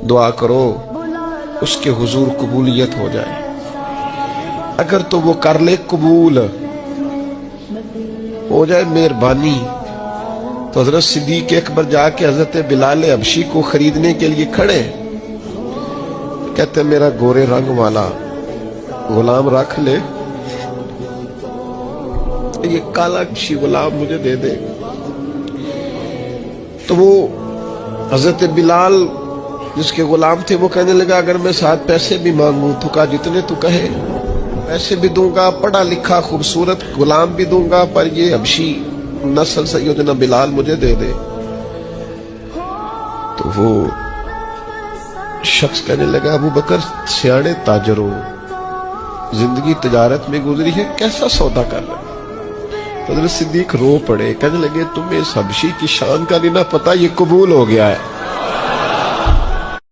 دعا کرو اس کے حضور قبولیت ہو جائے. اگر تو وہ کر لے قبول ہو جائے مہربانی تو حضرت صدیق اکبر جا کے حضرت بلال حبشی کو خریدنے کے لیے کھڑے. کہتے میرا گورے رنگ والا غلام رکھ لے, یہ کالا کشی غلام مجھے دے دے. تو وہ حضرت بلال جس کے غلام تھے وہ کہنے لگا اگر میں 7 پیسے بھی مانگوں تو کہا جتنے تو کہے پیسے بھی دوں گا, پڑھا لکھا خوبصورت غلام بھی دوں گا, پر یہ حبشی نسل سیدنا بلال مجھے دے دے. تو وہ شخص کہنے لگا ابو بکر سیاڑے تاجر ہو, زندگی تجارت میں گزری ہے, کیسا سودا کر رہے. حضرت صدیق رو پڑے, کہنے لگے تمہیں اس حبشی کی شان کا نہیں نہ پتا, یہ قبول ہو گیا ہے.